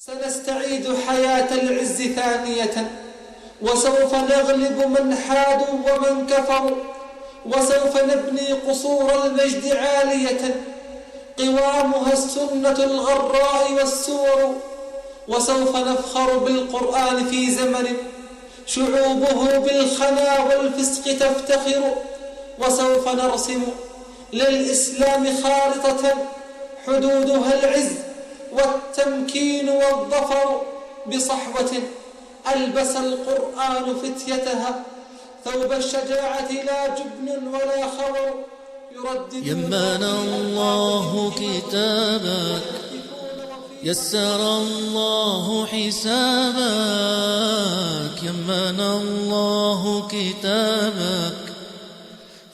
سنستعيد حياة العز ثانية، وسوف نغلب من حادوا ومن كفروا، وسوف نبني قصور المجد عالية قوامها السنة الغراء والسور، وسوف نفخر بالقرآن في زمن شعوبه بالخنا والفسق تفتخر، وسوف نرسم للإسلام خارطة حدودها العز والتمكين والظفر، بصحوة ألبس القرآن فتيتها ثوب الشجاعة لا جبن ولا خور، يمن الله كتابك، يسر الله حسابك. يمن الله كتابك،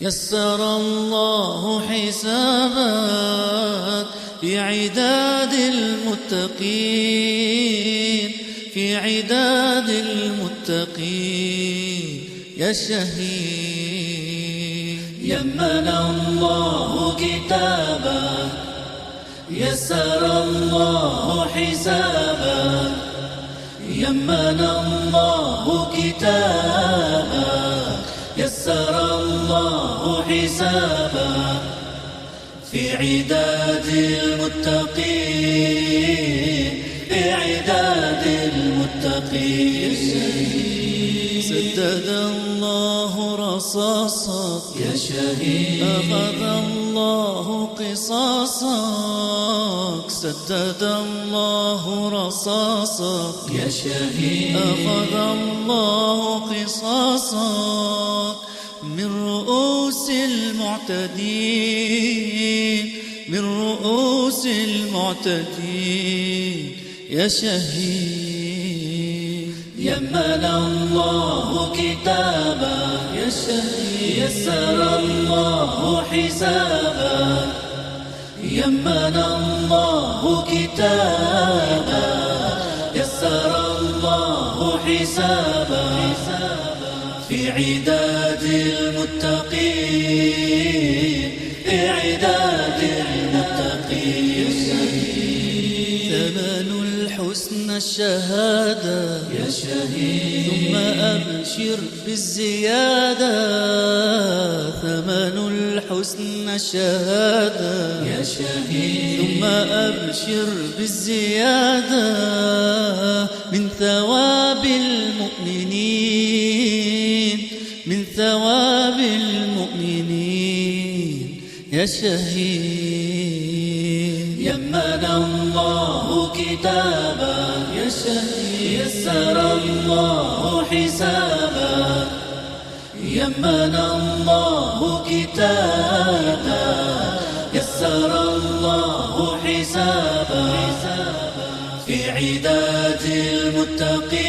يسر الله حسابك. في عداد المتقين، في عداد المتقين يا شهيد. يمن الله كتابك، يسر الله حسابك. يمن الله كتابك، يسر الله حسابك. في عداد المتقين، في عداد المتقين سدد الله رصاصك يا شهيد، أخذ الله قصاصك. سدد الله رصاصك يا شهيد، أخذ الله قصاصك. من رؤوس المعتدين، من رؤوس المعتدين يا شهيد. يمن الله كتابك، يا شهيد، يسر الله حسابك. يمن الله كتابك، يسر الله حسابك. في عداد المتقين، في عداد المتقين ثمن الحسن الشهادة يا شهيد، ثم أبشر بالزيادة. ثمن الحسن الشهادة يا شهيد، ثم أبشر بالزيادة. من ثواب المؤمنين، من ثواب المؤمنين يا شهيد. يمن الله كتابك، يا شهيد، يسر الله حسابك. يمن الله كتابك، يسر الله حسابك. في عداد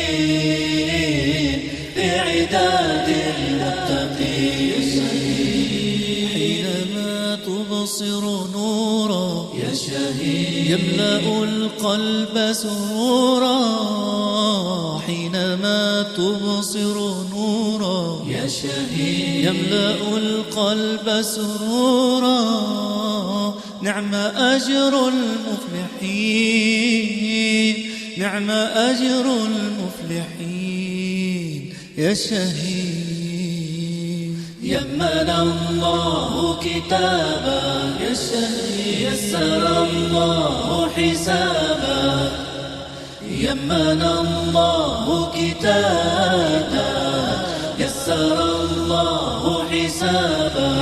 المتقين، في عداد المتقين حينما تبصر نورا يا شهيد، يملأ القلب سرورا. حينما تبصر نورا يا شهيد، يملأ القلب سرورا. نعم أجر المفلحين، نعم أجر المفلحين يا شهيد. يمن الله كتابك، يا شهيد، يسر الله حسابك. يمن الله كتابك، يسر الله حسابك.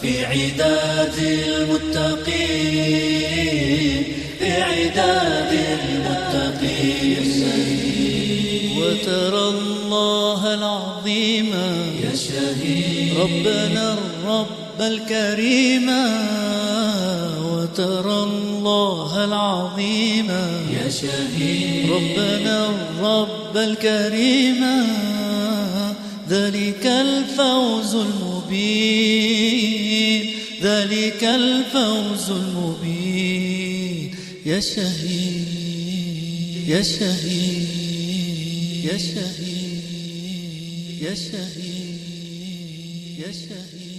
في عداد المتقين، في عداد المتقين وترى الله العظيم يا شهيد، ربنا الرب الكريم. وترى الله العظيم يا شهيد، ربنا الرب الكريم. ذلك الفوز المبين، ذلك الفوز المبين يا شهيد، يا شهيد، يا شهيد، يا شهيد، يا شهيد.